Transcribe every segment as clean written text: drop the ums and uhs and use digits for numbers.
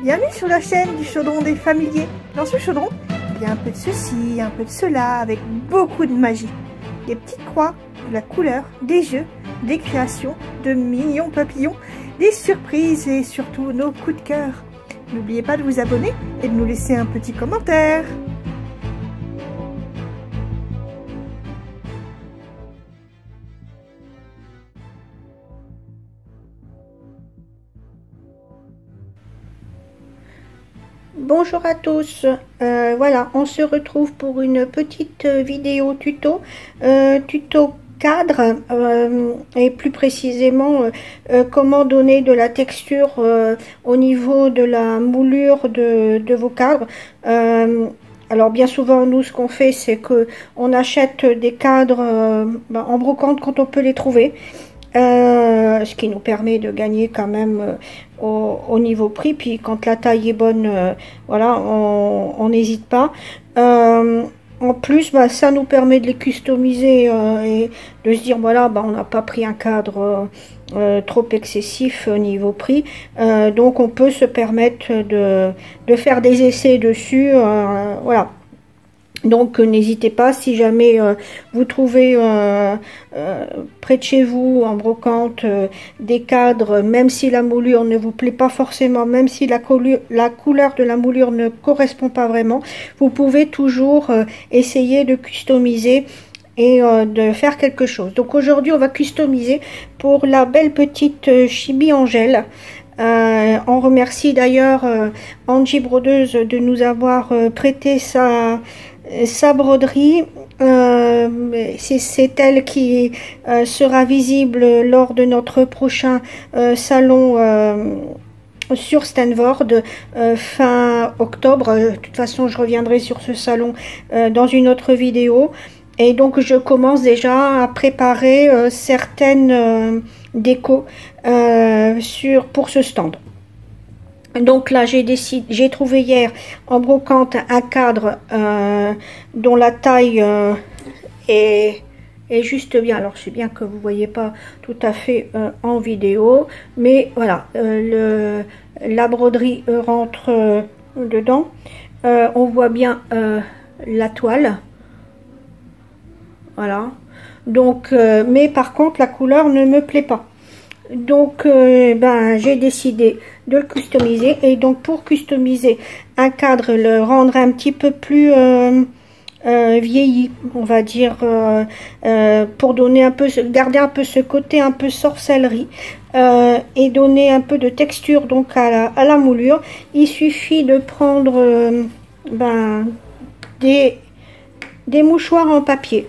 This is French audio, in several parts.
Bienvenue sur la chaîne du chaudron des familiers. Dans ce chaudron, il y a un peu de ceci, un peu de cela, avec beaucoup de magie. Des petites croix, de la couleur, des jeux, des créations, de mignons papillons, des surprises et surtout nos coups de cœur. N'oubliez pas de vous abonner et de nous laisser un petit commentaire. Bonjour à tous, voilà, on se retrouve pour une petite vidéo tuto, tuto cadre, et plus précisément comment donner de la texture au niveau de la moulure de vos cadres. Alors bien souvent nous ce qu'on fait c'est que on achète des cadres en brocante quand on peut les trouver. Ce qui nous permet de gagner quand même au niveau prix. Puis quand la taille est bonne, voilà, on n'hésite pas. En plus, ça nous permet de les customiser et de se dire voilà, on n'a pas pris un cadre trop excessif au niveau prix, donc on peut se permettre de faire des essais dessus, voilà. Donc n'hésitez pas, si jamais vous trouvez près de chez vous en brocante des cadres, même si la moulure ne vous plaît pas forcément, même si la couleur de la moulure ne correspond pas vraiment, vous pouvez toujours essayer de customiser et de faire quelque chose. Donc aujourd'hui on va customiser pour la belle petite Chibi Angèle. On remercie d'ailleurs Angie Brodeuse de nous avoir prêté sa broderie. C'est elle qui sera visible lors de notre prochain salon sur Stanford fin octobre. De toute façon je reviendrai sur ce salon dans une autre vidéo, et donc je commence déjà à préparer certaines décos pour ce stand. Donc là j'ai trouvé hier en brocante un cadre dont la taille est juste bien. Alors c'est bien que vous voyez pas tout à fait en vidéo, mais voilà, la broderie rentre dedans, on voit bien la toile, voilà. Donc mais par contre la couleur ne me plaît pas. Donc j'ai décidé de le customiser, et donc pour customiser un cadre, le rendre un petit peu plus vieilli, on va dire, pour donner un peu, garder un peu ce côté un peu sorcellerie, et donner un peu de texture donc à la moulure, il suffit de prendre des mouchoirs en papier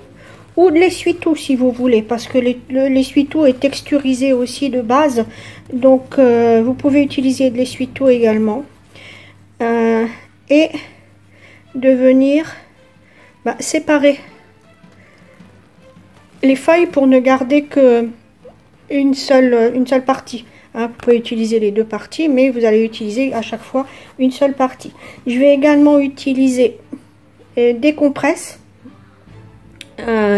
ou de l'essuie-tout si vous voulez, parce que l'essuie-tout est texturisé aussi de base, donc vous pouvez utiliser de l'essuie-tout également, et de venir séparer les feuilles pour ne garder que une seule partie, hein. Vous pouvez utiliser les deux parties, mais vous allez utiliser à chaque fois une seule partie. Je vais également utiliser des compresses.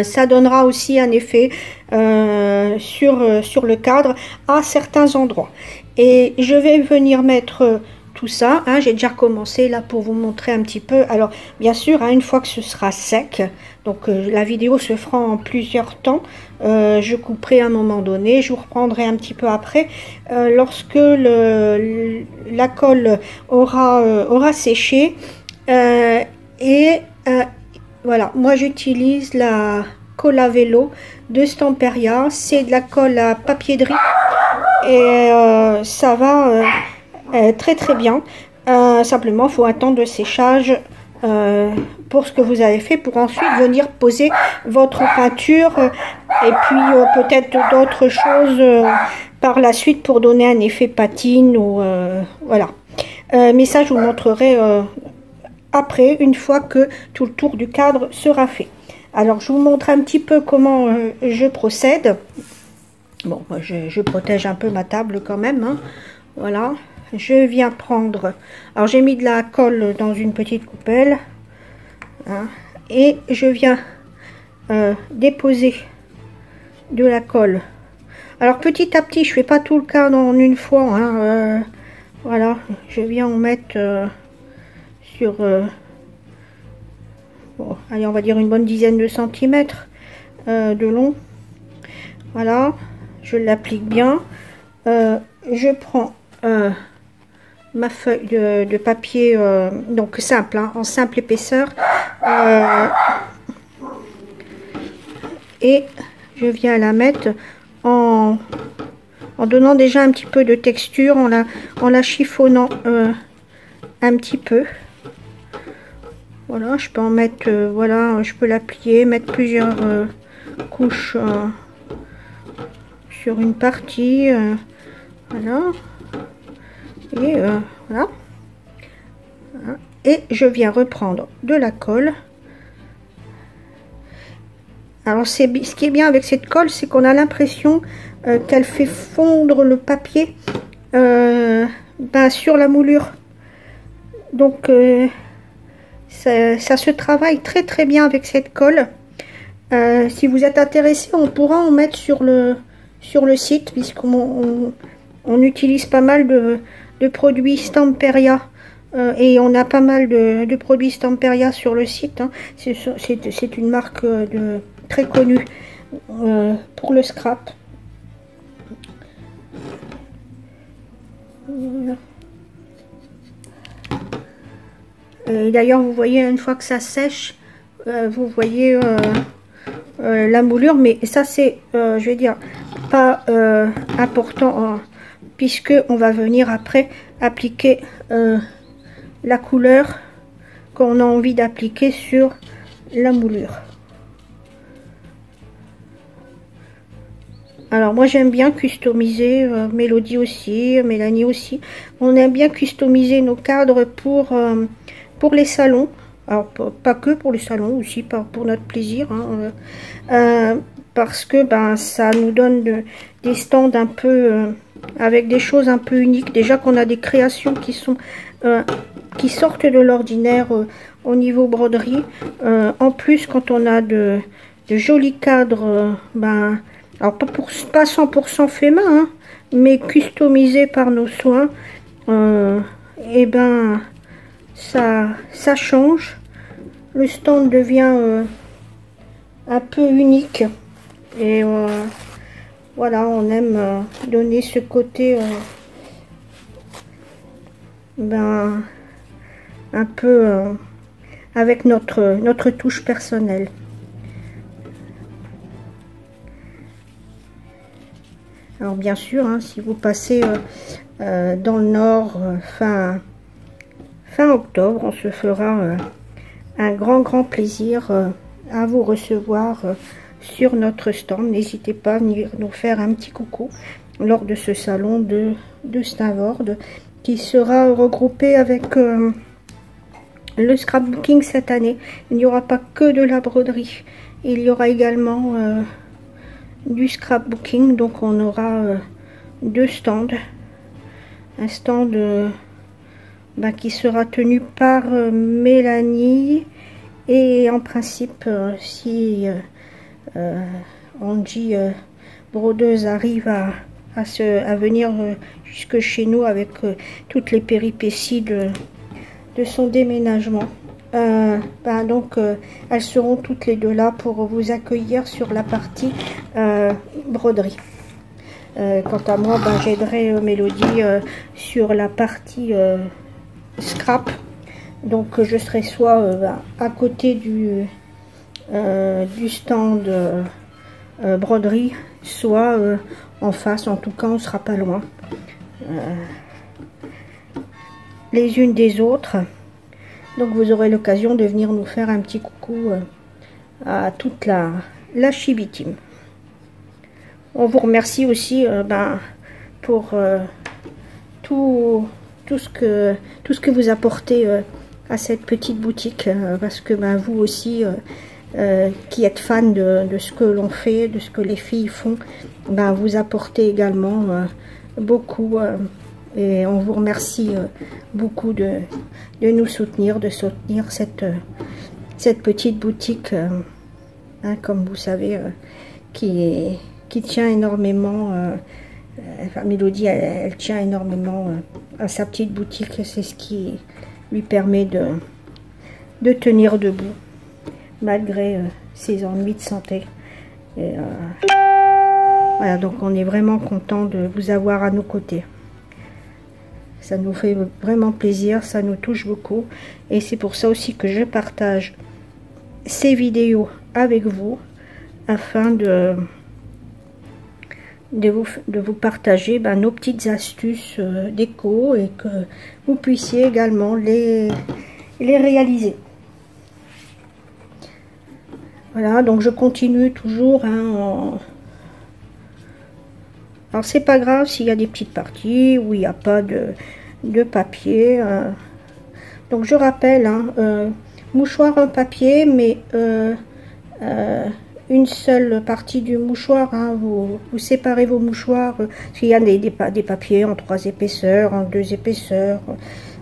Ça donnera aussi un effet sur le cadre à certains endroits, et je vais venir mettre tout ça, hein. J'ai déjà commencé là pour vous montrer un petit peu. Alors bien sûr, hein, une fois que ce sera sec, donc la vidéo se fera en plusieurs temps, je couperai à un moment donné, je vous reprendrai un petit peu après, lorsque la colle aura séché, voilà, moi j'utilise la colle à vélo de Stamperia. C'est de la colle à papier de riz, et ça va très très bien. Simplement il faut un temps de séchage pour ce que vous avez fait, pour ensuite venir poser votre peinture, et puis peut-être d'autres choses par la suite pour donner un effet patine, ou voilà. Mais ça je vous montrerai après, une fois que tout le tour du cadre sera fait. Alors je vous montre un petit peu comment je procède. Bon, moi je protège un peu ma table quand même, hein. Voilà, je viens prendre, alors j'ai mis de la colle dans une petite coupelle, hein, et je viens déposer de la colle. Alors petit à petit, je fais pas tout le cadre en une fois, hein, voilà, je viens en mettre sur, bon, allez, on va dire une bonne dizaine de centimètres de long. Voilà, je l'applique bien. Je prends ma feuille de papier, donc simple, hein, en simple épaisseur. Et je viens la mettre en donnant déjà un petit peu de texture, en la chiffonnant un petit peu. Voilà, je peux en mettre, voilà, je peux la plier, mettre plusieurs couches sur une partie, voilà. Et voilà. Et je viens reprendre de la colle. Alors ce qui est bien avec cette colle, c'est qu'on a l'impression qu'elle fait fondre le papier sur la moulure. Donc ça se travaille très très bien avec cette colle. Si vous êtes intéressé, on pourra en mettre sur le site, puisqu'on utilise pas mal de produits Stamperia. Et on a pas mal de produits Stamperia sur le site, hein. C'est une marque très connue pour le scrap. Voilà. Et d'ailleurs, vous voyez, une fois que ça sèche, vous voyez la moulure, mais ça c'est, je vais dire, pas important, puisque on va venir après appliquer la couleur qu'on a envie d'appliquer sur la moulure. Alors moi j'aime bien customiser, Mélodie aussi, Mélanie aussi. On aime bien customiser nos cadres pour les salons. Alors pas que pour les salons, aussi pour notre plaisir, hein, parce que ça nous donne des stands un peu avec des choses un peu uniques. Déjà qu'on a des créations qui sont qui sortent de l'ordinaire au niveau broderie. En plus, quand on a de jolis cadres, alors pas 100% fait main, hein, mais customisés par nos soins, et ça change. Le stand devient un peu unique, et voilà, on aime donner ce côté un peu avec notre touche personnelle. Alors bien sûr, hein, si vous passez dans le nord fin octobre, on se fera un grand plaisir à vous recevoir sur notre stand. N'hésitez pas à venir nous faire un petit coucou lors de ce salon de Stavoord, qui sera regroupé avec le scrapbooking cette année. Il n'y aura pas que de la broderie, il y aura également du scrapbooking. Donc on aura deux stands, un stand qui sera tenu par Mélanie, et en principe si Angie brodeuse arrive à venir jusque chez nous avec toutes les péripéties de son déménagement, donc elles seront toutes les deux là pour vous accueillir sur la partie broderie. Quant à moi, j'aiderai Mélodie sur la partie scrap. Donc je serai soit à côté du stand broderie, soit en face. En tout cas, on sera pas loin les unes des autres. Donc vous aurez l'occasion de venir nous faire un petit coucou à toute la Chibi Team. On vous remercie aussi pour tout ce que vous apportez à cette petite boutique, parce que vous aussi qui êtes fan de ce que l'on fait, de ce que les filles font, vous apportez également beaucoup, et on vous remercie beaucoup de nous soutenir, de soutenir cette petite boutique, comme vous savez, qui tient énormément Enfin, Mélodie, elle tient énormément à sa petite boutique. C'est ce qui lui permet de tenir debout, malgré ses ennuis de santé. Et, voilà, donc on est vraiment content de vous avoir à nos côtés. Ça nous fait vraiment plaisir, ça nous touche beaucoup. Et c'est pour ça aussi que je partage ces vidéos avec vous, afin de vous partager nos petites astuces déco, et que vous puissiez également les réaliser. Voilà, donc je continue toujours. Alors c'est pas grave s'il y a des petites parties où il n'y a pas de papier. Donc je rappelle, mouchoir en papier, mais une seule partie du mouchoir. Vous séparez vos mouchoirs, s'il y a des papiers en 3 épaisseurs, en 2 épaisseurs.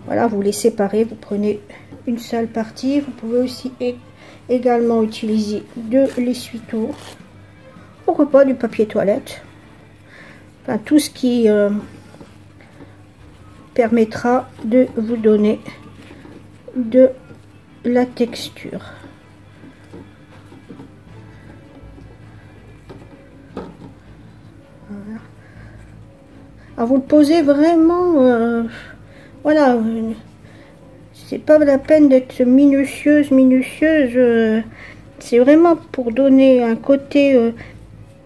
Voilà, vous les séparez, vous prenez une seule partie. Vous pouvez aussi également utiliser de l'essuie-tout, pourquoi pas du papier toilette, enfin tout ce qui permettra de vous donner de la texture. Voilà. Alors vous le posez vraiment, voilà. C'est pas la peine d'être minutieuse. C'est vraiment pour donner un côté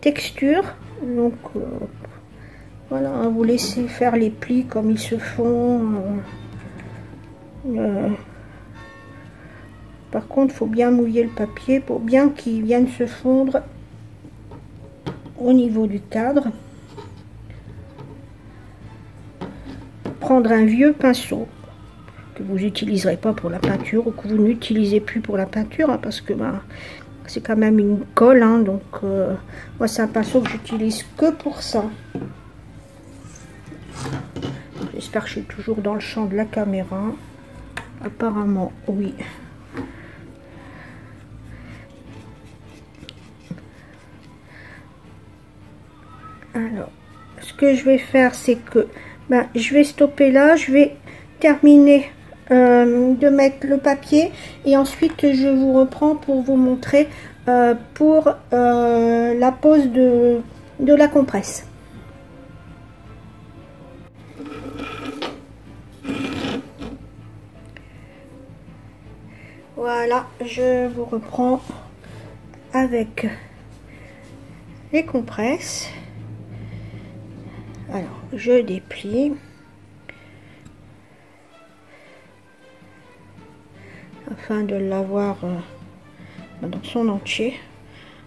texture. Donc voilà, vous laissez faire les plis comme ils se font. Par contre, il faut bien mouiller le papier pour bien qu'il vienne se fondre au niveau du cadre. Prendre un vieux pinceau que vous n'utiliserez pas pour la peinture, ou que vous n'utilisez plus pour la peinture, parce que c'est quand même une colle, donc moi c'est un pinceau que j'utilise que pour ça. J'espère que je suis toujours dans le champ de la caméra. Apparemment oui. Alors ce que je vais faire, c'est que je vais stopper là, je vais terminer de mettre le papier, et ensuite je vous reprends pour vous montrer pour la pose de la compresse. Voilà, je vous reprends avec les compresses. Alors je déplie afin de l'avoir dans son entier.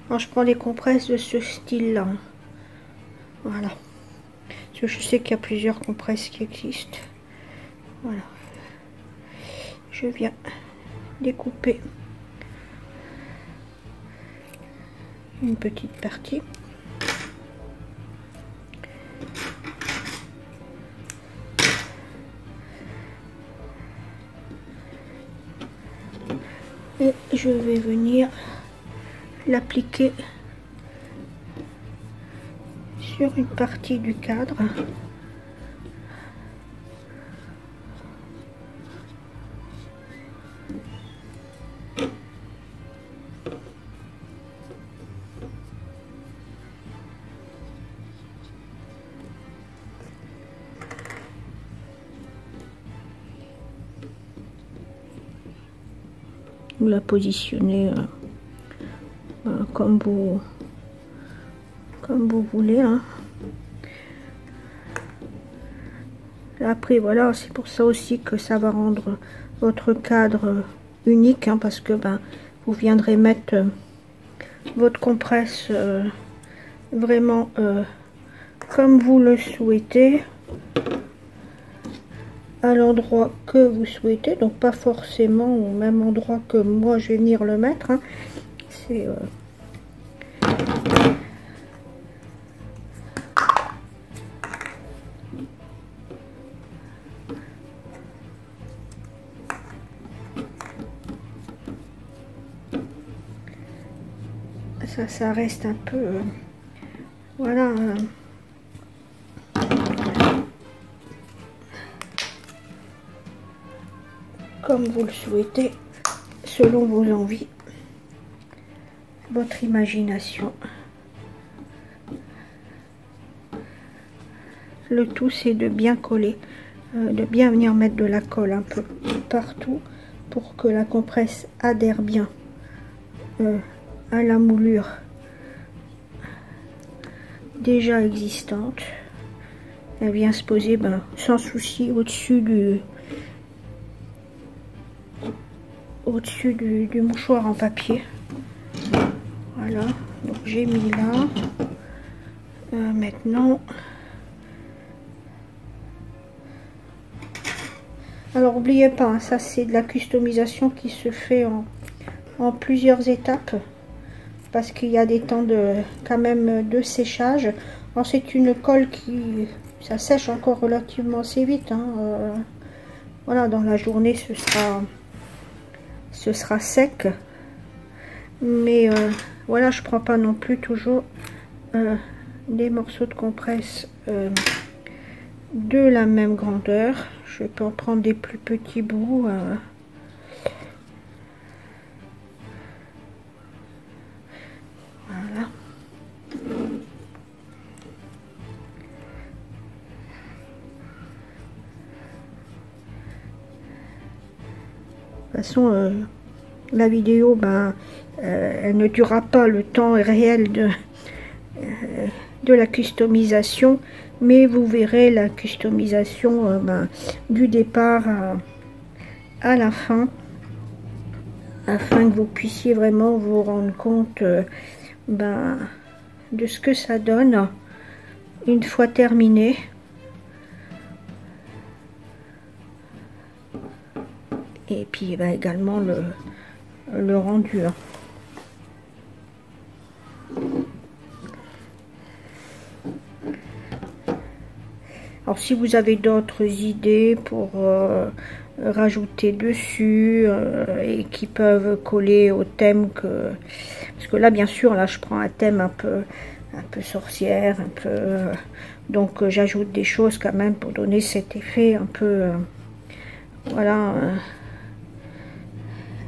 Alors je prends des compresses de ce style là, voilà, parce que je sais qu'il y a plusieurs compresses qui existent. Voilà, je viens découper une petite partie. Et je vais venir l'appliquer sur une partie du cadre. Vous la positionnez comme vous voulez. Après voilà, c'est pour ça aussi que ça va rendre votre cadre unique, parce que vous viendrez mettre votre compresse vraiment comme vous le souhaitez, à l'endroit que vous souhaitez, donc pas forcément au même endroit que moi je vais venir le mettre. C'est ça reste un peu voilà, comme vous le souhaitez, selon vos envies, votre imagination. Le tout, c'est de bien coller, de bien venir mettre de la colle un peu partout pour que la compresse adhère bien à la moulure déjà existante. Elle vient se poser sans souci au-dessus du mouchoir en papier. Voilà, donc j'ai mis là. Maintenant, alors n'oubliez pas, hein, ça c'est de la customisation qui se fait en plusieurs étapes, parce qu'il y a des temps quand même de séchage. Alors c'est une colle qui ça sèche encore relativement assez vite, hein. Voilà, dans la journée ce sera sec, mais voilà, je prends pas non plus toujours des morceaux de compresse de la même grandeur. Je peux en prendre des plus petits bouts. Voilà. De toute façon, la vidéo, elle ne durera pas le temps réel de la customisation, mais vous verrez la customisation du départ à la fin, afin que vous puissiez vraiment vous rendre compte de ce que ça donne une fois terminé. Et puis également le rendu. Alors si vous avez d'autres idées pour rajouter dessus et qui peuvent coller au thème parce que là bien sûr là je prends un thème un peu sorcière, un peu donc j'ajoute des choses quand même pour donner cet effet un peu voilà,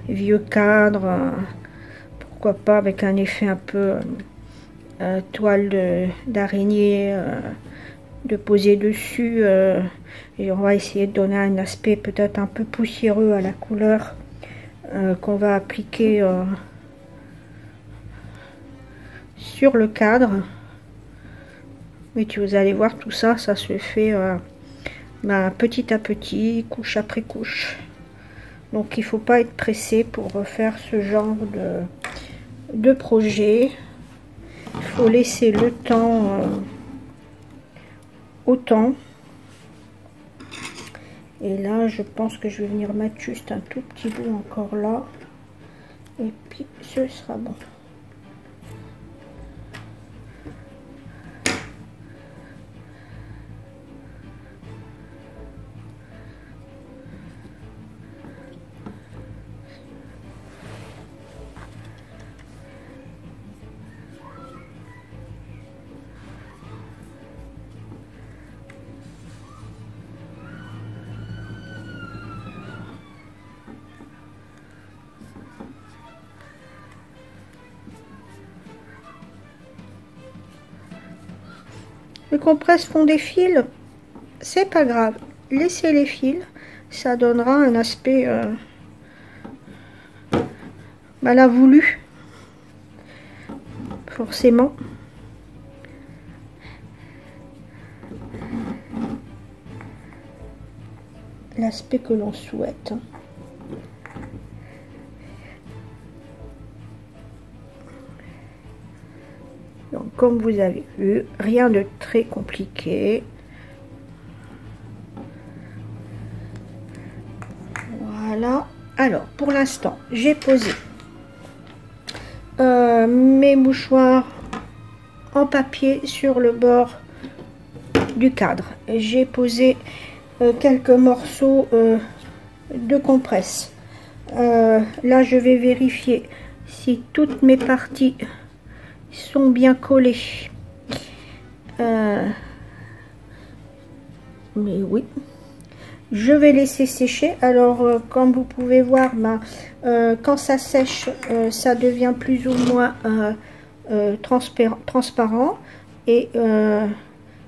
vieux cadre, pourquoi pas avec un effet un peu toile d'araignée de poser dessus, et on va essayer de donner un aspect peut-être un peu poussiéreux à la couleur qu'on va appliquer sur le cadre. Mais vous allez voir, tout ça, ça se fait petit à petit, couche après couche. Donc il faut pas être pressé pour faire ce genre de projet. Il faut laisser le temps au temps. Et là je pense que je vais venir mettre juste un tout petit bout encore là, et puis ce sera bon. Les compresses font des fils, c'est pas grave, laissez les fils, ça donnera un aspect la voulu, forcément. L'aspect que l'on souhaite. Donc comme vous avez vu, rien de très compliqué. Voilà. Alors pour l'instant, j'ai posé mes mouchoirs en papier sur le bord du cadre. J'ai posé quelques morceaux de compresse. Là je vais vérifier si toutes mes parties sont bien collées, mais oui, je vais laisser sécher. Alors comme vous pouvez voir, quand ça sèche, ça devient plus ou moins transparent, et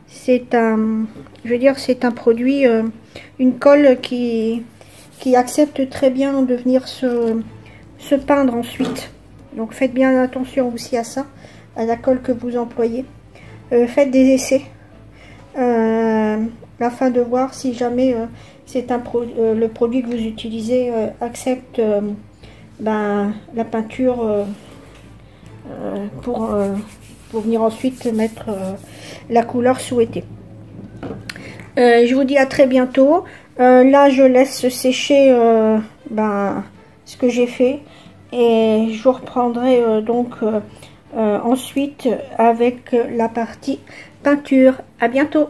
c'est je veux dire, c'est un produit, une colle qui accepte très bien de venir se peindre ensuite. Donc faites bien attention aussi à ça, à la colle que vous employez. Faites des essais afin de voir si jamais le produit que vous utilisez accepte la peinture pour venir ensuite mettre la couleur souhaitée. Je vous dis à très bientôt. Là je laisse sécher ce que j'ai fait, et je vous reprendrai ensuite avec la partie peinture. À bientôt.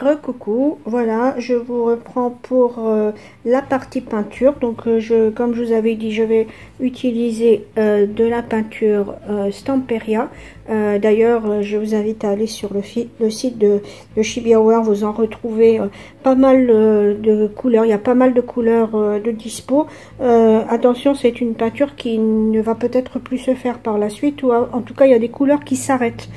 Recoucou, voilà, je vous reprends pour la partie peinture. Donc comme je vous avais dit, je vais utiliser de la peinture Stamperia. D'ailleurs, je vous invite à aller sur le site de Chibiaware. Vous en retrouvez pas mal de couleurs. Il y a pas mal de couleurs de dispo. Attention, c'est une peinture qui ne va peut-être plus se faire par la suite, ou en tout cas il y a des couleurs qui s'arrêtent.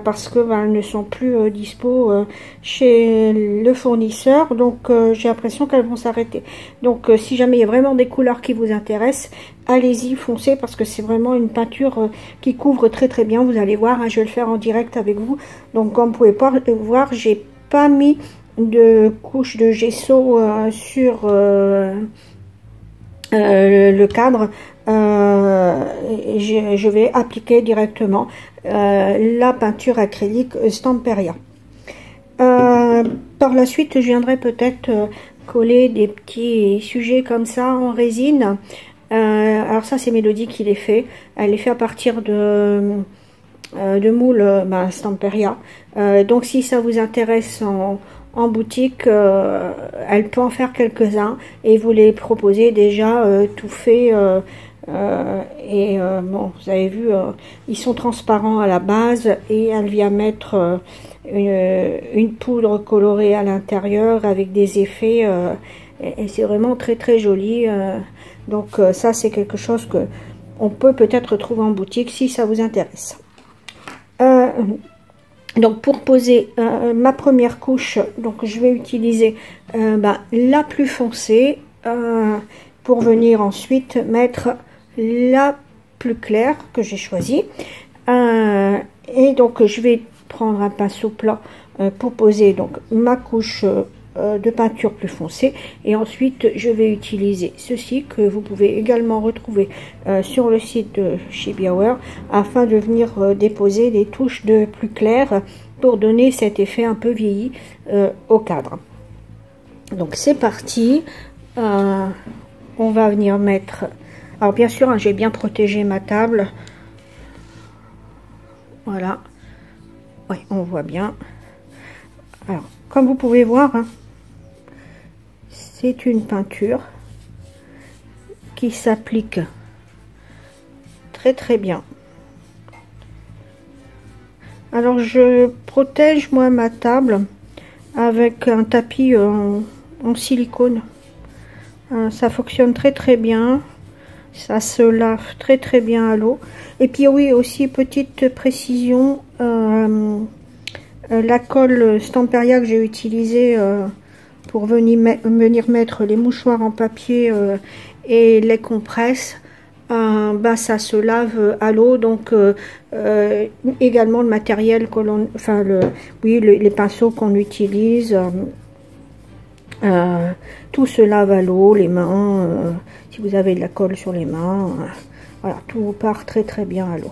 Parce que elles ne sont plus dispo chez le fournisseur, donc j'ai l'impression qu'elles vont s'arrêter. Donc si jamais il y a vraiment des couleurs qui vous intéressent, allez-y, foncez, parce que c'est vraiment une peinture qui couvre très très bien. Vous allez voir, hein, je vais le faire en direct avec vous. Donc comme vous pouvez pas voir, j'ai pas mis de couche de gesso sur le cadre. Je vais appliquer directement la peinture acrylique Stamperia. Par la suite, je viendrai peut-être coller des petits sujets comme ça en résine. Alors ça, c'est Mélodie qui les fait. Elle les fait à partir de moules Stamperia. Donc si ça vous intéresse en boutique, elle peut en faire quelques-uns et vous les proposez déjà tout fait. Bon, vous avez vu, ils sont transparents à la base, et elle vient mettre une poudre colorée à l'intérieur avec des effets, et c'est vraiment très très joli. Donc ça, c'est quelque chose que on peut peut-être trouver en boutique si ça vous intéresse. Donc pour poser ma première couche, donc je vais utiliser la plus foncée pour venir ensuite mettre la plus claire que j'ai choisie. Et donc je vais prendre un pinceau plat pour poser donc ma couche de peinture plus foncée, et ensuite je vais utiliser ceci que vous pouvez également retrouver sur le site de Chibiaware, afin de venir déposer des touches de plus clair pour donner cet effet un peu vieilli au cadre. Donc c'est parti. On va venir mettre, alors bien sûr, hein, j'ai bien protégé ma table, voilà, oui, on voit bien. Alors comme vous pouvez voir, hein, c'est une peinture qui s'applique très très bien. Alors je protège moi ma table avec un tapis en silicone. Ça fonctionne très très bien, ça se lave très très bien à l'eau. Et puis oui, aussi petite précision, la colle Stamperia que j'ai utilisée pour venir mettre les mouchoirs en papier et les compresses, ça se lave à l'eau. Donc également le matériel que l'on, les pinceaux qu'on utilise, tout se lave à l'eau, les mains, si vous avez de la colle sur les mains, voilà, tout part très très bien à l'eau.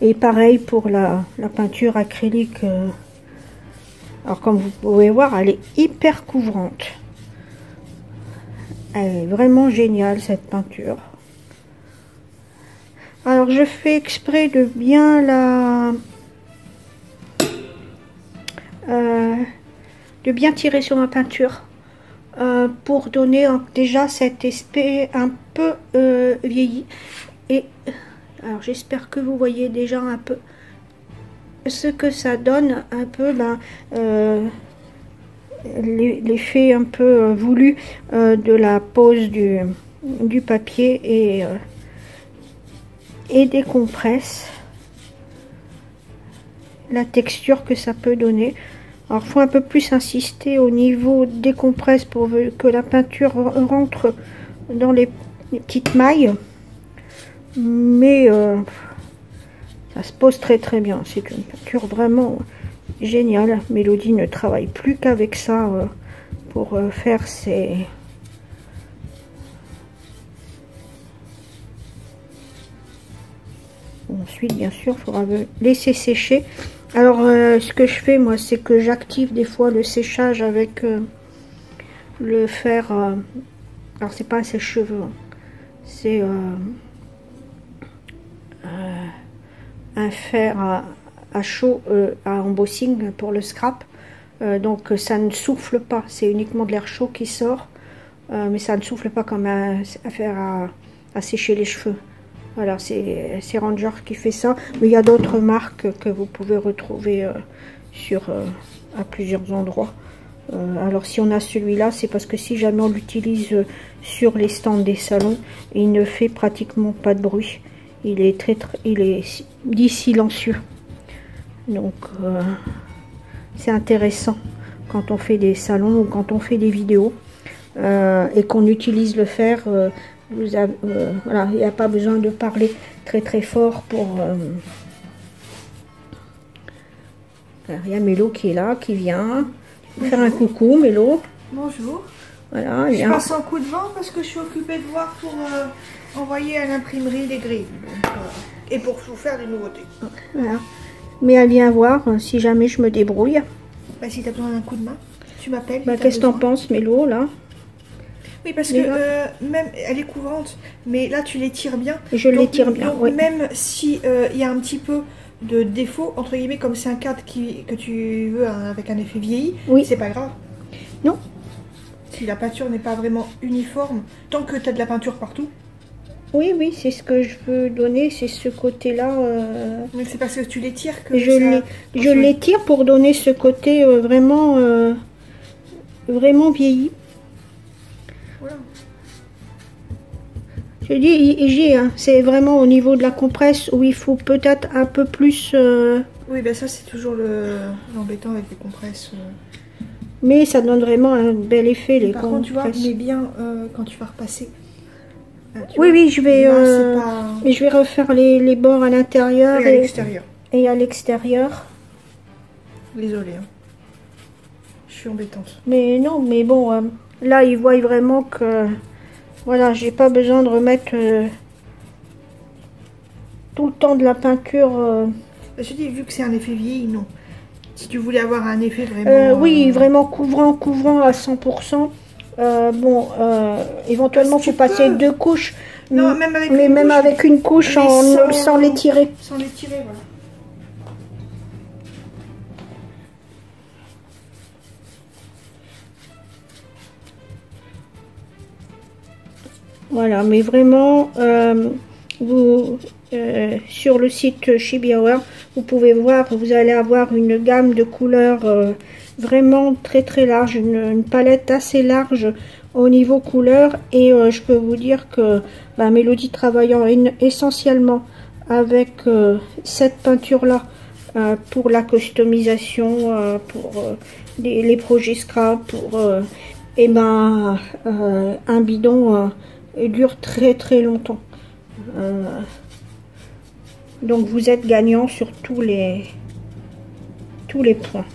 Et pareil pour la peinture acrylique. Alors comme vous pouvez voir, elle est hyper couvrante. Elle est vraiment géniale cette peinture. Alors je fais exprès de bien tirer sur ma peinture pour donner déjà cet aspect un peu vieilli. Et alors j'espère que vous voyez déjà un peu ce que ça donne un peu, l'effet un peu voulu de la pose du papier et des compresses, la texture que ça peut donner. Alors il faut un peu plus insister au niveau des compresses pour que la peinture rentre dans les petites mailles, mais ça se pose très très bien. C'est une peinture vraiment géniale. Mélodie ne travaille plus qu'avec ça pour faire ses... Ensuite, bien sûr, il faudra laisser sécher. Alors, ce que je fais, moi, c'est que j'active des fois le séchage avec le fer. Alors, c'est pas un sèche-cheveux, hein. C'est un fer à chaud à embossing pour le scrap. Donc, ça ne souffle pas. C'est uniquement de l'air chaud qui sort. Mais ça ne souffle pas comme un fer à sécher les cheveux. Voilà, c'est Ranger qui fait ça, mais il y a d'autres marques que vous pouvez retrouver à plusieurs endroits. Alors si on a celui-là, c'est parce que si jamais on l'utilise sur les stands des salons, il ne fait pratiquement pas de bruit. Il est dit silencieux. Donc c'est intéressant quand on fait des salons ou quand on fait des vidéos et qu'on utilise le fer. Voilà, il n'y a pas besoin de parler très très fort pour... Il y a Mélo qui est là, qui vient faire un coucou. Mélo. Bonjour. Voilà, je passe un coup de vent parce que je suis occupée de voir pour envoyer à l'imprimerie des grilles. Donc, et pour vous faire des nouveautés. Voilà. Mais elle vient voir si jamais je me débrouille. Bah, si tu as besoin d'un coup de main, tu m'appelles. Bah, qu'est-ce que t'en penses, Mélo, là? Oui, parce que même elle est couvrante, mais là tu les tires bien. Je les tire bien, donc oui. Même si il y a un petit peu de défaut, entre guillemets, comme c'est un cadre que tu veux avec un effet vieilli, oui. C'est pas grave. Non. Si la peinture n'est pas vraiment uniforme, tant que tu as de la peinture partout. Oui, oui, c'est ce que je veux donner, c'est ce côté-là. Mais c'est parce que tu les tires que je les tire pour donner ce côté vraiment vieilli. Voilà. Je dis, hein, c'est vraiment au niveau de la compresse où il faut peut-être un peu plus... Oui, ben ça c'est toujours l'embêtant avec les compresses. Mais ça donne vraiment un bel effet, les compresses. Par contre, tu vois, mais bien quand tu vas repasser. Oui, oui, je vais refaire les bords à l'intérieur et à l'extérieur. Et à l'extérieur. Désolée, hein. Je suis embêtante. Mais non, mais bon, là, ils voient vraiment que... Voilà, j'ai pas besoin de remettre tout le temps de la peinture. Je dis, vu que c'est un effet vieilli, non. Si tu voulais avoir un effet vraiment... oui, vraiment couvrant à 100%. Éventuellement, il faut passer 2 couches. Non, même avec avec une couche sans les tirer. Sans les tirer, voilà. Voilà, mais vraiment, sur le site Chibi-Hour, vous pouvez voir, vous allez avoir une gamme de couleurs vraiment très très large, une palette assez large au niveau couleur. Et je peux vous dire que Mélodie travaillant essentiellement avec cette peinture-là pour la customisation, pour les projets scrap, pour un bidon... dure très très longtemps. Donc vous êtes gagnant sur tous les points.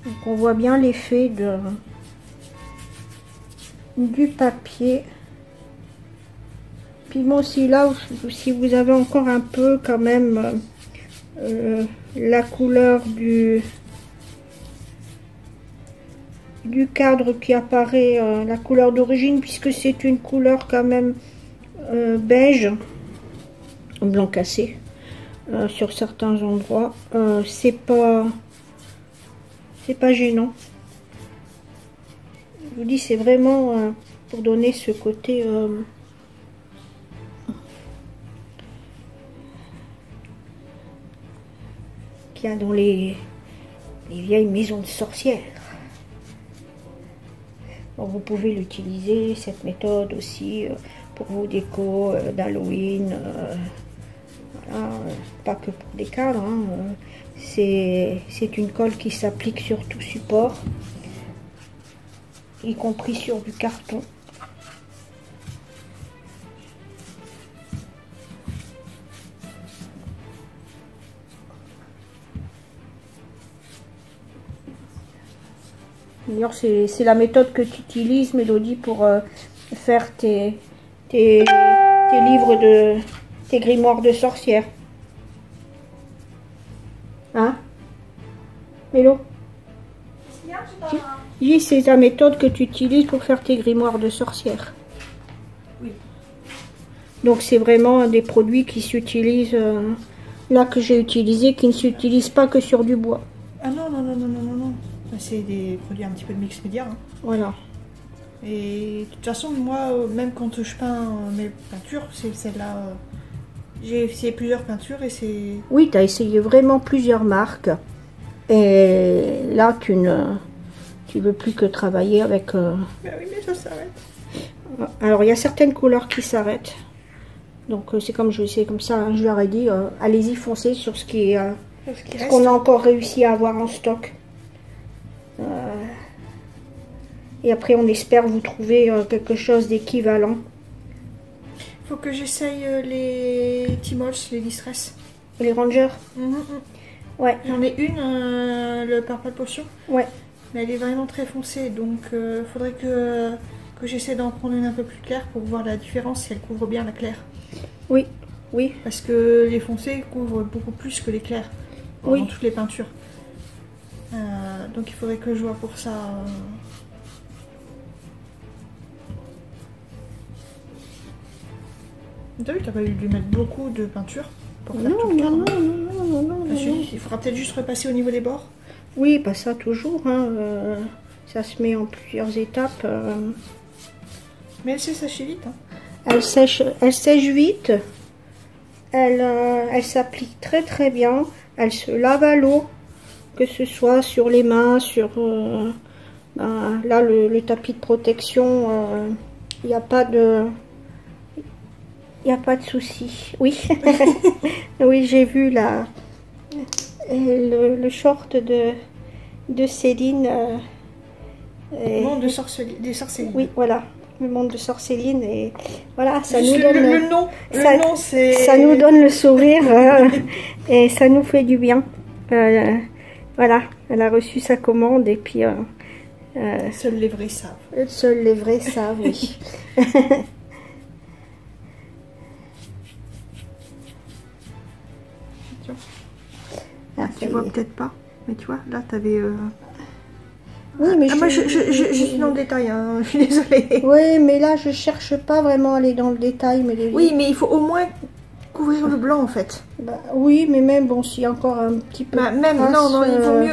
Donc on voit bien l'effet du papier. Puis bon, si là, si vous avez encore un peu quand même la couleur du cadre qui apparaît, la couleur d'origine, puisque c'est une couleur quand même beige, blanc cassé sur certains endroits, c'est pas gênant. Je vous dis, c'est vraiment pour donner ce côté qu'il y a dans les vieilles maisons de sorcières. Bon, vous pouvez l'utiliser, cette méthode aussi, pour vos décos d'Halloween. Voilà, pas que pour des cadres. Hein, c'est une colle qui s'applique sur tout support, y compris sur du carton. D'ailleurs, c'est la méthode que tu utilises, Mélodie, pour faire tes livres tes grimoires de sorcières. Hein, Mélo? Oui, c'est la méthode que tu utilises pour faire tes grimoires de sorcières. Oui. Donc c'est vraiment des produits qui s'utilisent, là que j'ai utilisé, qui ne s'utilisent pas que sur du bois. Ah non, non, non, non, non, non, non. C'est des produits un petit peu de mix média. Hein. Voilà. Et de toute façon, moi, même quand je peins mes peintures, c'est celle-là. J'ai essayé plusieurs peintures et c'est... Oui, tu as essayé vraiment plusieurs marques. Et là, tu veux plus que travailler avec... Ben oui, mais ça s'arrête. Alors, il y a certaines couleurs qui s'arrêtent. Donc, c'est comme ça, hein, je leur ai dit, allez-y, foncez sur ce qu'on a encore réussi à avoir en stock. Et après, on espère vous trouver quelque chose d'équivalent. Faut que j'essaye les Timols, les Distress. Les Rangers. Ouais. J'en ai une, le Purple Potion. Ouais. Mais elle est vraiment très foncée, donc faudrait que j'essaie d'en prendre une un peu plus claire pour voir la différence si elle couvre bien la claire. Oui, oui. Parce que les foncés couvrent beaucoup plus que les clairs dans toutes les peintures. Donc il faudrait que je vois pour ça. T'as vu, t'as pas eu de lui mettre beaucoup de peinture pour faire tout le cadre. Non. Il faudra peut-être juste repasser au niveau des bords. Oui, pas ça toujours. Hein, ça se met en plusieurs étapes. Mais elle sait sécher vite. Hein. Elle sèche vite. Elle s'applique très très bien. Elle se lave à l'eau, que ce soit sur les mains, sur là le tapis de protection. Il n'y a pas de... Il n'y a pas de souci. Oui, oui, j'ai vu le short de Céline. Le monde des sorcellines. Oui, voilà, le monde de Sorcelline. Et voilà, ça juste nous donne le nom. Le nom, c'est... Ça nous donne le sourire et ça nous fait du bien. Voilà, elle a reçu sa commande et puis... seuls les vrais savent. Seuls les vrais savent, oui. Ah, tu vois peut-être pas, mais tu vois, là t'avais... Oui, mais moi je suis dans le détail, hein. Je suis désolée. Oui, mais là je cherche pas vraiment à aller dans le détail. Mais oui, mais il faut au moins couvrir le blanc en fait. Bah, oui, mais même, bon, s'il y a encore un petit peu de traces, non,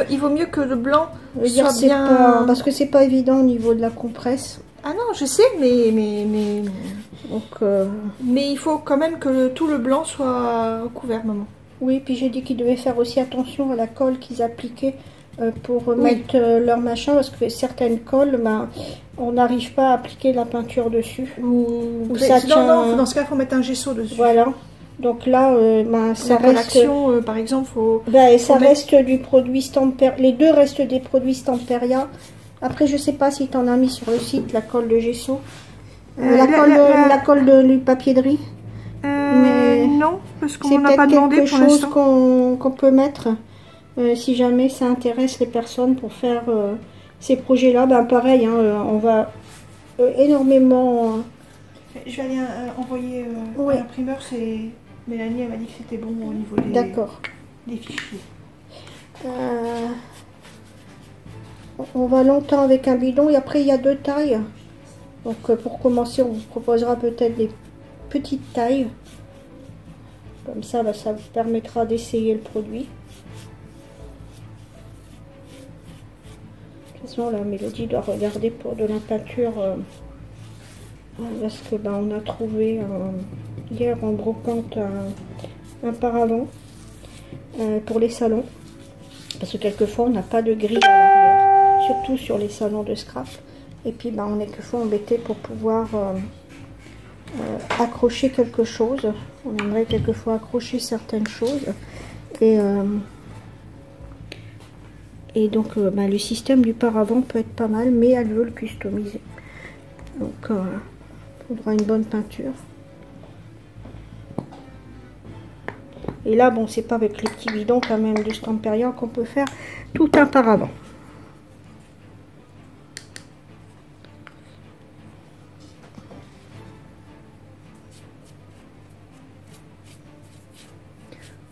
il vaut mieux que le blanc soit bien... Pas, parce que c'est pas évident au niveau de la compresse. Ah non, je sais, mais... Donc, mais il faut quand même que tout le blanc soit couvert, maman. Oui, puis j'ai dit qu'ils devaient faire aussi attention à la colle qu'ils appliquaient pour mettre leur machin, parce que certaines colles, ben, on n'arrive pas à appliquer la peinture dessus. Ou ça tient... Non, dans ce cas, il faut mettre un gesso dessus. Voilà. Donc là, ben, ça reste... par exemple, faut... Ben, ça reste du produit Stamperia. Les deux restent des produits Stamperia. Après, je sais pas si tu en as mis sur le site, la colle de gesso. La colle du papier de riz. Mais non, parce qu'on n'a pas demandé pour l'instant. C'est quelque chose qu'on peut mettre si jamais ça intéresse les personnes pour faire ces projets-là. Ben pareil, hein, on va énormément... Je vais aller envoyer à l'imprimeur, Mélanie, elle m'a dit que c'était bon au niveau des fichiers. On va longtemps avec un bidon et après il y a deux tailles. Donc pour commencer, on vous proposera peut-être des petites tailles. Comme ça, bah, ça vous permettra d'essayer le produit. façon, la Mélodie doit regarder pour de la peinture parce que on a trouvé hier en brocante un paravent pour les salons. Parce que quelquefois, on n'a pas de grille à l'arrière, surtout sur les salons de scrap. Et puis, on est quelquefois embêté pour pouvoir accrocher quelque chose. On aimerait quelquefois accrocher certaines choses. Et donc, le système du paravent peut être pas mal, mais elle veut le customiser. Donc, il faudra une bonne peinture. Et là, bon, c'est pas avec les petits bidons quand même de Stamperia qu'on peut faire tout un paravent.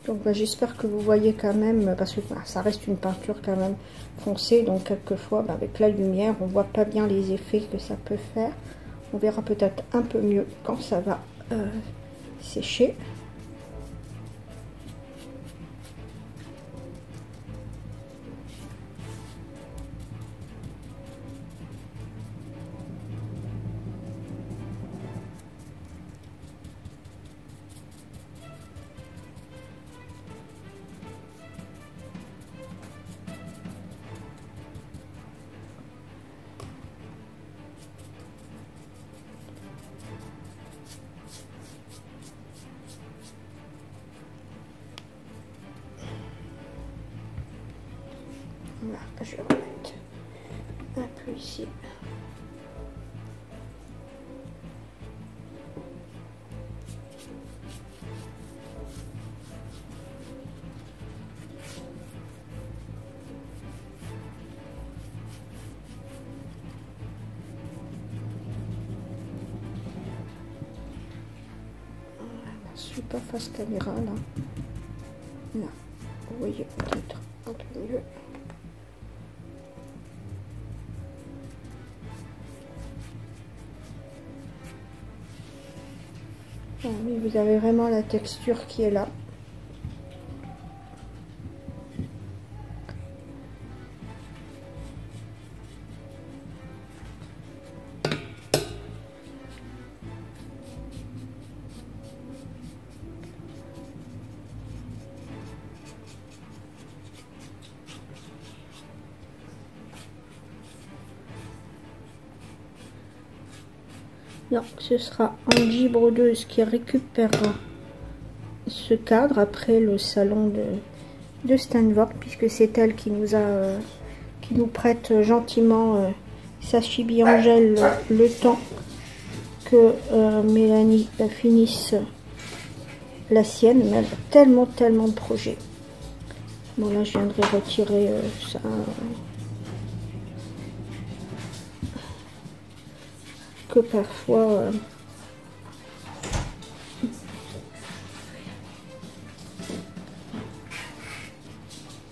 Donc j'espère que vous voyez quand même, parce que ça reste une peinture quand même foncée, donc quelquefois avec la lumière on voit pas bien les effets que ça peut faire. On verra peut-être un peu mieux quand ça va sécher. Voilà, je vais remettre un peu ici. Je suis pas face caméra là. Là, vous voyez peut-être un peu mieux. Ah oui, vous avez vraiment la texture qui est là. Non, ce sera Angie Brodeuse qui récupérera ce cadre après le salon de Stanford, puisque c'est elle qui nous prête gentiment sa chibi Angèle le temps que Mélanie finisse la sienne. Mais elle a tellement de projets. Bon là je viendrai retirer ça. Que parfois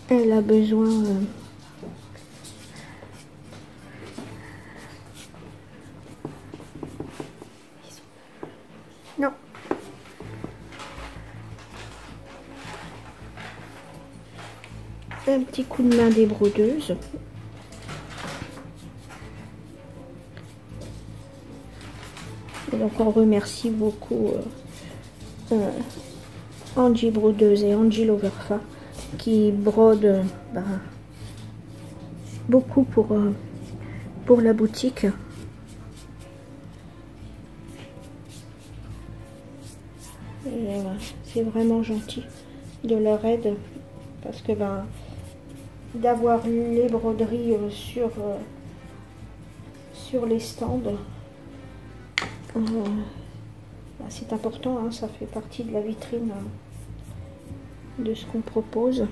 elle a besoin non. Un petit coup de main des brodeuses. Et donc on remercie beaucoup Angie Brodeuse et Angie Loverfa qui brodent beaucoup pour la boutique. Et c'est vraiment gentil de leur aide, parce que d'avoir les broderies sur les stands, c'est important, hein, ça fait partie de la vitrine de ce qu'on propose.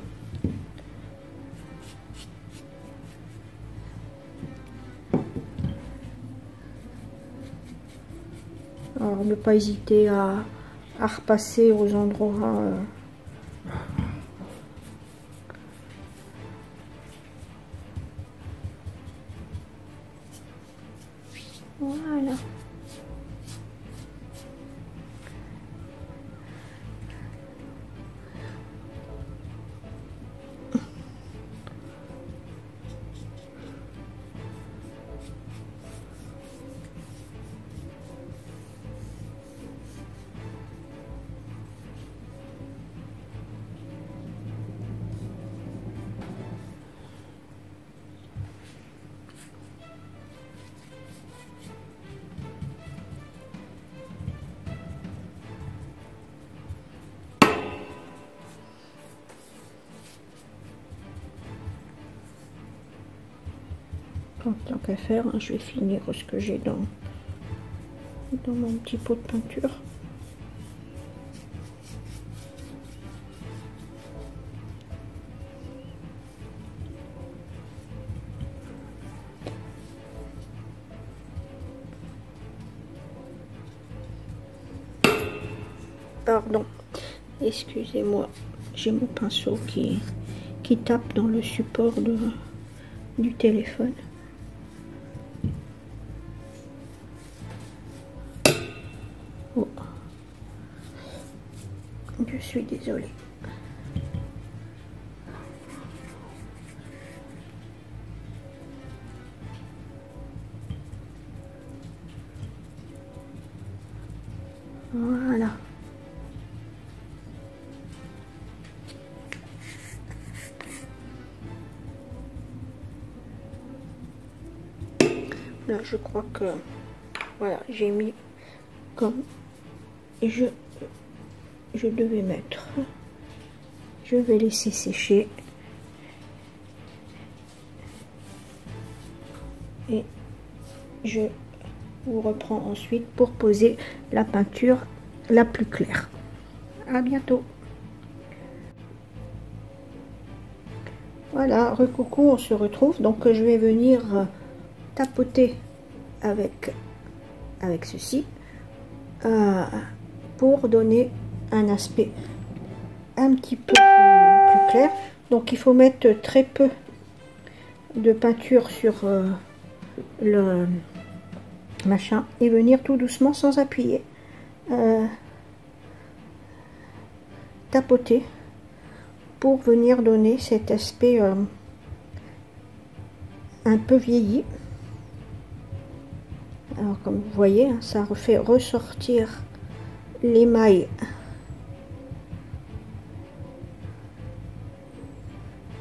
Alors ne pas hésiter à repasser aux endroits voilà. tant qu'à faire, hein, je vais finir ce que j'ai dans mon petit pot de peinture. Pardon, excusez-moi, j'ai mon pinceau qui tape dans le support du téléphone. Oh. Je suis désolée. Voilà. Là, je crois que voilà, j'ai mis comme je devais mettre. Je vais laisser sécher et je vous reprends ensuite pour poser la peinture la plus claire. À bientôt. Voilà, recoucou, on se retrouve. Donc je vais venir tapoter avec ceci pour donner un aspect un petit peu plus clair. Donc il faut mettre très peu de peinture sur le machin et venir tout doucement sans appuyer tapoter pour venir donner cet aspect un peu vieilli. Alors comme vous voyez, hein, ça fait ressortir l'émail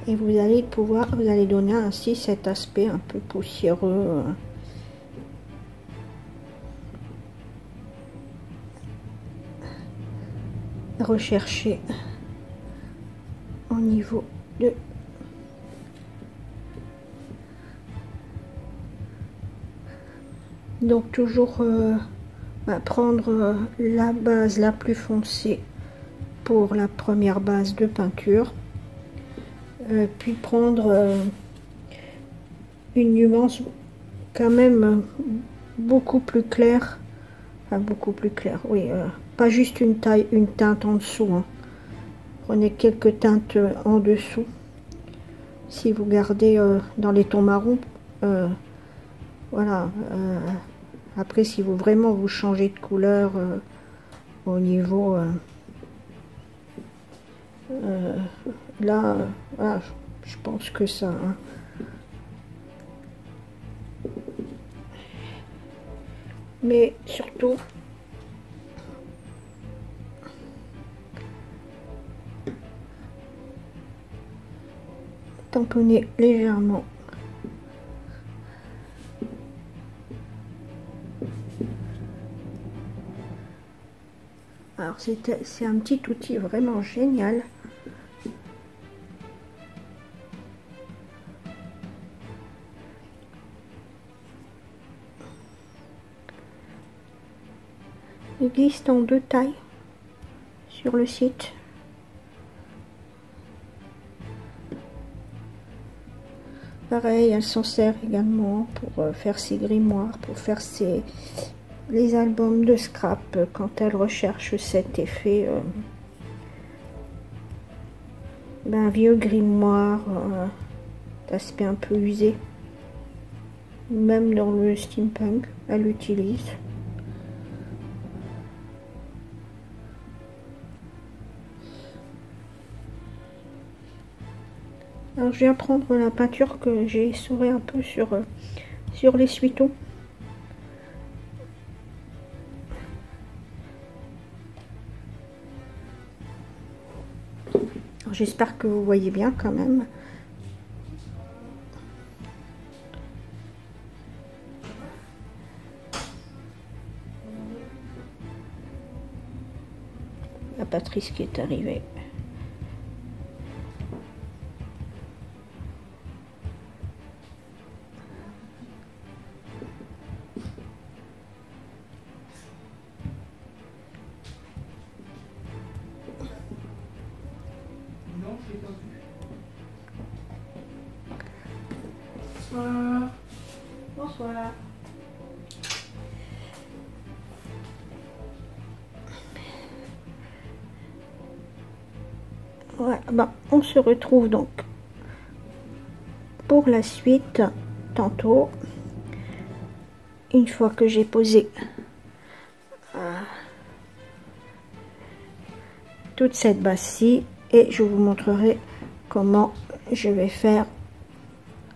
et vous allez donner ainsi cet aspect un peu poussiéreux recherché au niveau de donc toujours prendre la base la plus foncée pour la première base de peinture, puis prendre une nuance quand même beaucoup plus claire, enfin beaucoup plus claire, oui, pas juste une teinte en dessous, hein. Prenez quelques teintes en dessous. Si vous gardez dans les tons marrons, voilà. Après, si vous vraiment vous changez de couleur au niveau là, voilà, je pense que ça. Hein. Mais surtout, tamponner légèrement. Alors c'est un petit outil vraiment génial. Il existe en 2 tailles sur le site. Pareil, elle s'en sert également pour faire ses grimoires, pour faire les albums de scrap quand elle recherche cet effet vieux grimoire d'aspect un peu usé. Même dans le steampunk, elle l'utilise. Alors je viens prendre la peinture que j'ai essorée un peu sur l'essuie-tout. J'espère que vous voyez bien quand même. La Patrice qui est arrivée. Voilà, ben, on se retrouve donc pour la suite tantôt, une fois que j'ai posé toute cette base-ci, et je vous montrerai comment je vais faire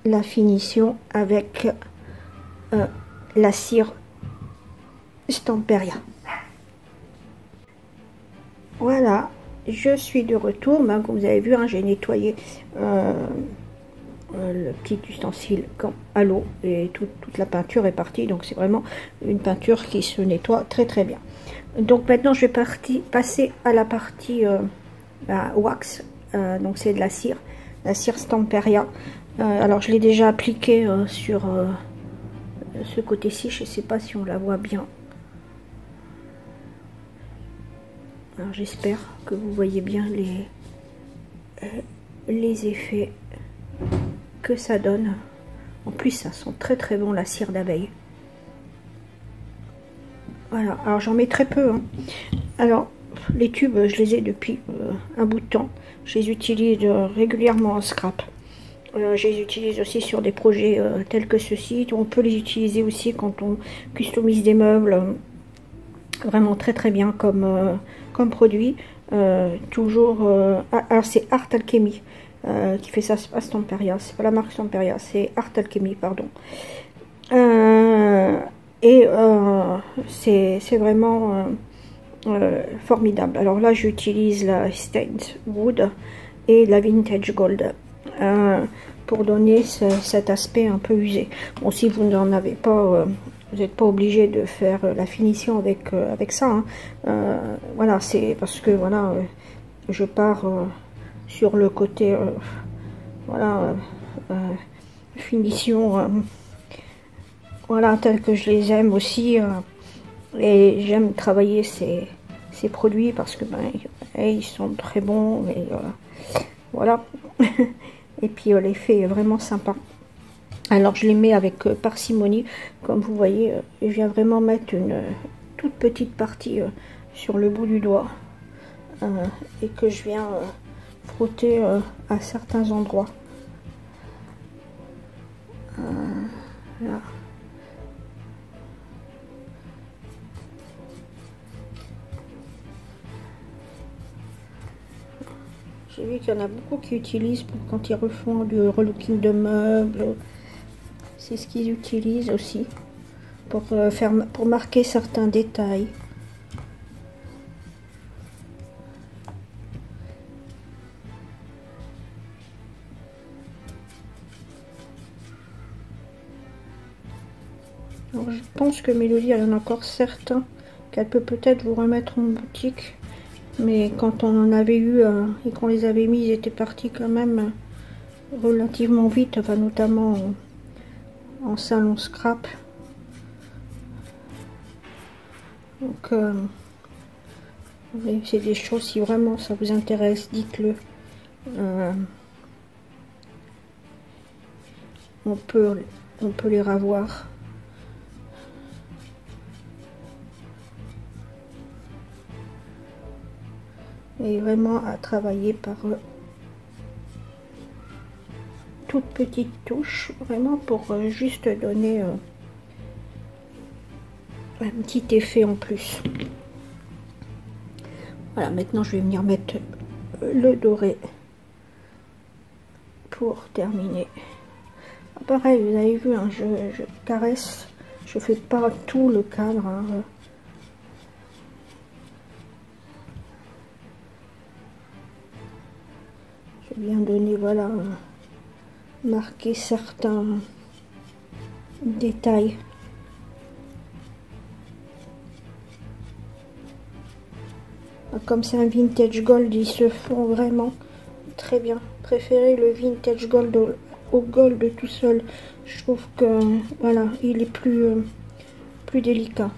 la finition avec la cire Stamperia. Voilà, je suis de retour. Ben, comme vous avez vu, hein, j'ai nettoyé le petit ustensile à l'eau et toute la peinture est partie, donc c'est vraiment une peinture qui se nettoie très très bien. Donc maintenant je vais passer à la partie wax, donc c'est de la cire Stamperia. Alors je l'ai déjà appliqué sur ce côté-ci, je ne sais pas si on la voit bien. Alors j'espère que vous voyez bien les effets que ça donne. En plus ça sent très très bon la cire d'abeille. Voilà, alors j'en mets très peu, hein. Alors les tubes je les ai depuis un bout de temps. Je les utilise régulièrement en scrap. Je les utilise aussi sur des projets tels que ceci. On peut les utiliser aussi quand on customise des meubles. Vraiment très très bien comme produit. Toujours alors c'est Art Alchemy qui fait ça, c'est pas Stamperia, c'est pas la marque Stamperia, c'est Art Alchemy, pardon. C'est vraiment formidable. Alors là j'utilise la Stained Wood et la Vintage Gold pour donner cet aspect un peu usé. Bon, si vous n'en avez pas, vous n'êtes pas obligé de faire la finition avec ça, hein. Voilà, c'est parce que voilà, je pars sur le côté voilà, finition voilà, tel que je les aime aussi, et j'aime travailler ces produits parce que ben, ils sont très bons, et voilà. Et puis l'effet est vraiment sympa. Alors je les mets avec parcimonie, comme vous voyez. Je viens vraiment mettre une toute petite partie sur le bout du doigt et que je viens frotter à certains endroits. Là. J'ai vu qu'il y en a beaucoup qui utilisent pour quand ils refont du relooking de meubles. C'est ce qu'ils utilisent aussi pour marquer certains détails. Alors, je pense que Mélodie, elle en a encore certains qu'elle peut peut-être vous remettre en boutique. Mais quand on en avait eu et qu'on les avait mis, ils étaient partis quand même relativement vite, enfin notamment en salon scrap. Donc c'est des choses, si vraiment ça vous intéresse, dites-le. On peut les revoir. Et vraiment à travailler par toutes petites touches, vraiment pour juste donner un petit effet en plus. Voilà, maintenant je vais venir mettre le doré pour terminer. Pareil, vous avez vu, hein, je caresse, je fais pas tout le cadre, hein. Je viens donner, voilà, marquer certains détails. Comme c'est un vintage gold, ils se font vraiment très bien. Préférez le vintage gold au gold tout seul. Je trouve que voilà, il est plus délicat.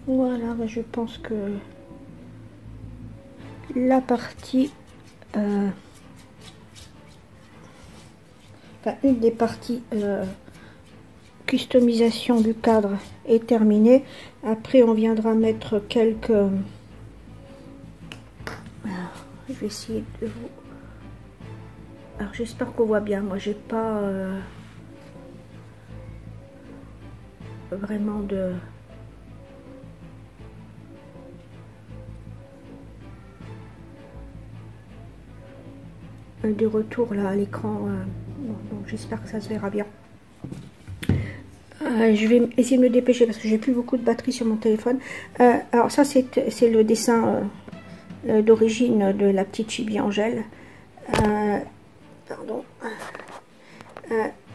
Voilà, je pense que la partie, enfin une des parties customisation du cadre est terminée. Après, on viendra mettre quelques... Alors, je vais essayer de vous... Alors, j'espère qu'on voit bien. Moi, j'ai pas vraiment de... retour là à l'écran. Donc j'espère que ça se verra bien. Je vais essayer de me dépêcher parce que j'ai plus beaucoup de batterie sur mon téléphone. Alors ça c'est le dessin d'origine de la petite Chibi Angèle. Pardon.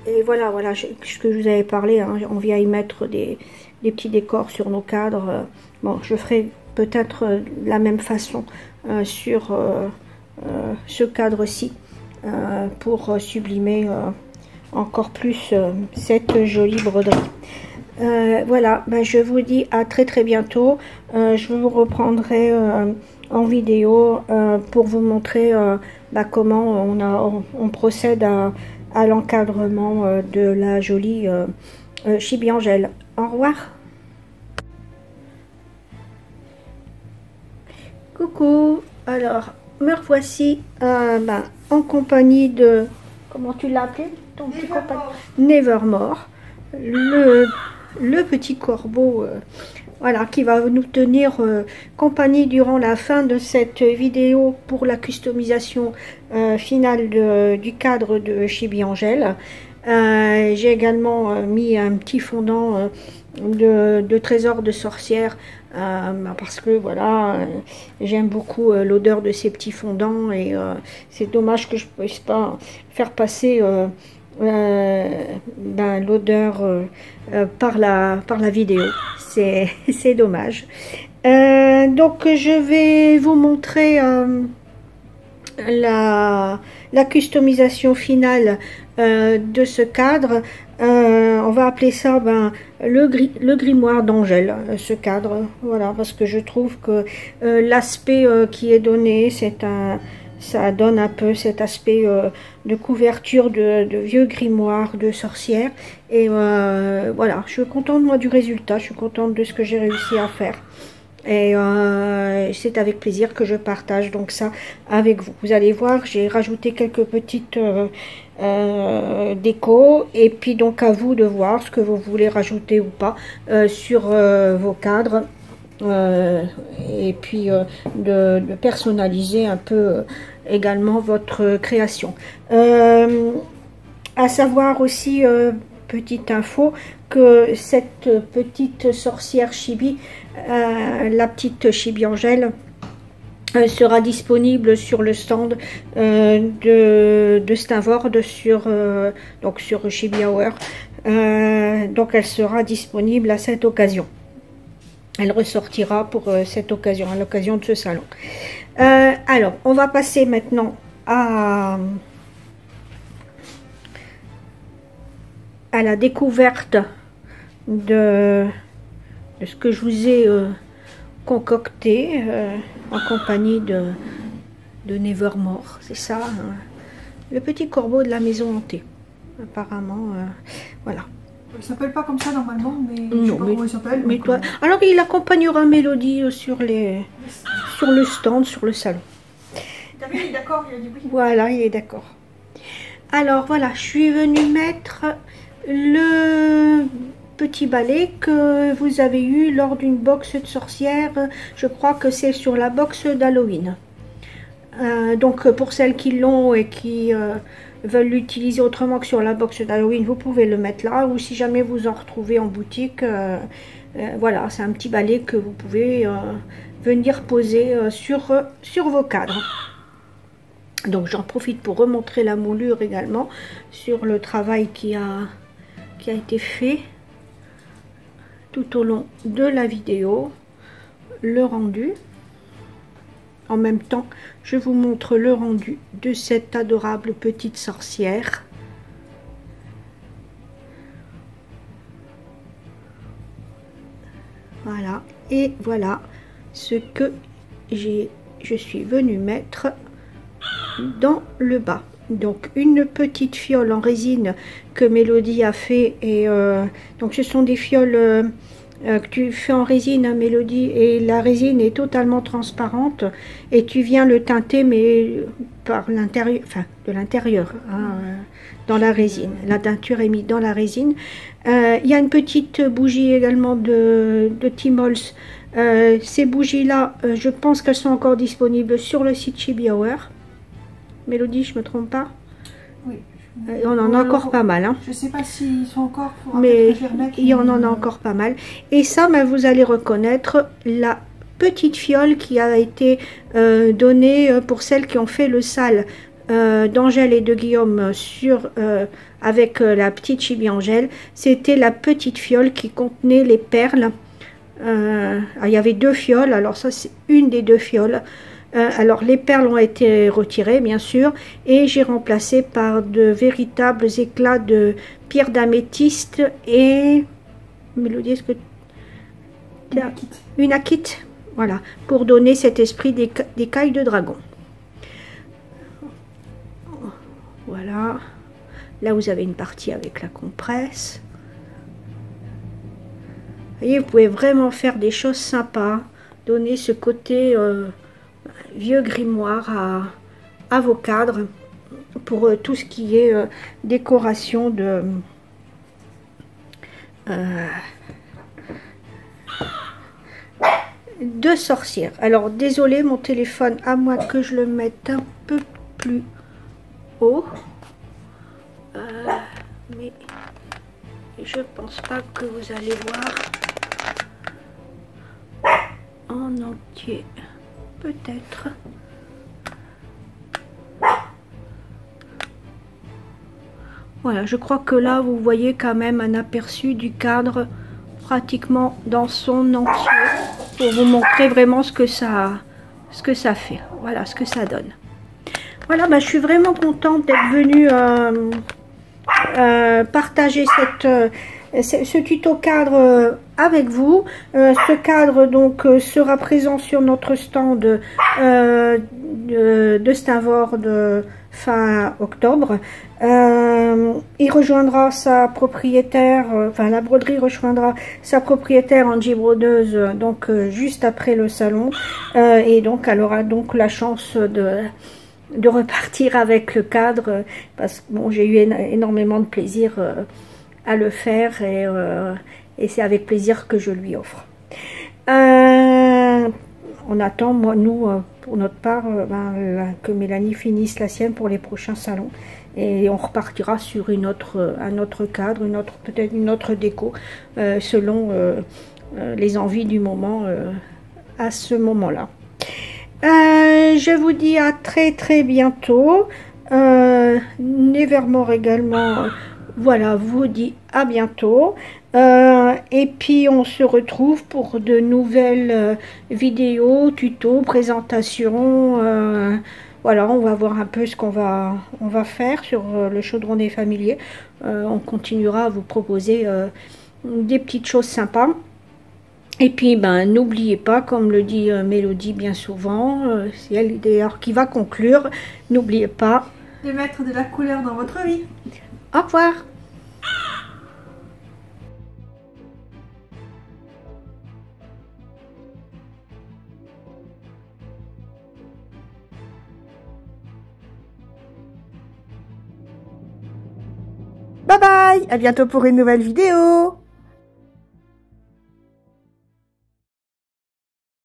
Et voilà, ce que je vous avais parlé, hein, on vient y mettre des petits décors sur nos cadres. Bon, je ferai peut-être la même façon sur ce cadre-ci pour sublimer encore plus cette jolie broderie. Voilà, ben, je vous dis à très bientôt. Je vous reprendrai en vidéo pour vous montrer comment on procède à l'encadrement de la jolie Chibi Angèle. Au revoir. Coucou, alors me revoici en compagnie de, comment tu l'as appelé ton petit compagnon, Nevermore, le petit corbeau voilà, qui va nous tenir compagnie durant la fin de cette vidéo pour la customisation finale du cadre de Chibi Angèle. J'ai également mis un petit fondant de trésor de sorcière parce que voilà, j'aime beaucoup l'odeur de ces petits fondants et c'est dommage que je ne puisse pas faire passer l'odeur par la vidéo. C'est dommage. Donc je vais vous montrer la customisation finale de ce cadre. On va appeler ça le grimoire d'Angèle, ce cadre, voilà, parce que je trouve que l'aspect qui est donné, ça donne un peu cet aspect de couverture de vieux grimoire de sorcière. Et voilà, je suis contente moi du résultat, je suis contente de ce que j'ai réussi à faire. Et c'est avec plaisir que je partage donc ça avec vous. Vous allez voir, j'ai rajouté quelques petites déco, et puis donc à vous de voir ce que vous voulez rajouter ou pas sur vos cadres, et puis de personnaliser un peu également votre création. À savoir aussi, petite info, que cette petite sorcière chibi, la petite Chibi Angèle, sera disponible sur le stand de Stavord donc sur Chibi Hour. Donc elle sera disponible à cette occasion. Elle ressortira pour cette occasion, à l'occasion de ce salon. Alors, on va passer maintenant à la découverte de ce que je vous ai concocté en compagnie de Nevermore. C'est ça, hein, le petit corbeau de la maison hantée. Apparemment, voilà. Il s'appelle pas comme ça normalement, mais non, je sais pas comment il s'appelle. Mais toi, alors il accompagnera Mélodie sur le stand, sur le salon. T'as vu, il est d'accord, il a dit oui. Voilà, il est d'accord. Alors voilà, je suis venue mettre le petit balai que vous avez eu lors d'une box de sorcière. Je crois que c'est sur la box d'Halloween. Donc pour celles qui l'ont et qui veulent l'utiliser autrement que sur la box d'Halloween, vous pouvez le mettre là, ou si jamais vous en retrouvez en boutique, voilà, c'est un petit balai que vous pouvez venir poser sur vos cadres. Donc j'en profite pour remontrer la moulure également sur le travail qui a été fait tout au long de la vidéo, le rendu. En même temps, je vous montre le rendu de cette adorable petite sorcière. Voilà, et voilà ce que je suis venue mettre dans le bas. Donc une petite fiole en résine que Mélodie a fait, et donc ce sont des fioles que tu fais en résine, hein, Mélodie, et la résine est totalement transparente et tu viens le teinter mais par l'intérieur, enfin de l'intérieur, hein, dans la résine. La teinture est mise dans la résine. Il y a une petite bougie également de Timols. Ces bougies là, je pense qu'elles sont encore disponibles sur le site Chibi Hour. Mélodie, je me trompe pas? Oui. On en a encore pas mal. Hein. Je sais pas s'ils sont encore. Mais il y en a encore pas mal. Et ça, ben, vous allez reconnaître la petite fiole qui a été donnée pour celles qui ont fait le sale d'Angèle et de Guillaume sur, avec la petite Chibi Angèle. C'était la petite fiole qui contenait les perles. Il y avait deux fioles. Alors ça, c'est une des deux fioles. Alors les perles ont été retirées bien sûr et j'ai remplacé par de véritables éclats de pierre d'améthyste et Mélodie, est-ce que une akite, voilà, pour donner cet esprit d'écailles de dragon. Voilà, là vous avez une partie avec la compresse. Vous voyez, vous pouvez vraiment faire des choses sympas, donner ce côté vieux grimoire à vos cadres pour tout ce qui est décoration de sorcières. Alors désolé, mon téléphone, à moins que je le mette un peu plus haut, mais je pense pas que vous allez voir en entier. Peut-être. Voilà, je crois que là, vous voyez quand même un aperçu du cadre pratiquement dans son entier pour vous montrer vraiment ce que ça fait. Voilà ce que ça donne. Voilà, bah, je suis vraiment contente d'être venue partager ce tuto cadre avec vous. Ce cadre donc sera présent sur notre stand de Stavord de fin octobre. Il rejoindra sa propriétaire, enfin la broderie rejoindra sa propriétaire Angie Brodeuse donc juste après le salon, et donc elle aura donc la chance de repartir avec le cadre, parce que bon, j'ai eu énormément de plaisir à le faire, et c'est avec plaisir que je lui offre. On attend, nous, pour notre part, que Mélanie finisse la sienne pour les prochains salons, et on repartira sur un autre cadre, peut-être une autre déco, selon les envies du moment à ce moment-là. Je vous dis à très bientôt. Nevermore également, voilà, vous dit à bientôt. Et puis on se retrouve pour de nouvelles vidéos, tutos, présentations. Voilà, on va voir un peu ce qu'on va faire sur le chaudron des familiers. On continuera à vous proposer des petites choses sympas. Et puis, ben, n'oubliez pas, comme le dit Mélodie bien souvent, c'est elle d'ailleurs qui va conclure, n'oubliez pas de mettre de la couleur dans votre vie. Au revoir. Bye bye, à bientôt pour une nouvelle vidéo.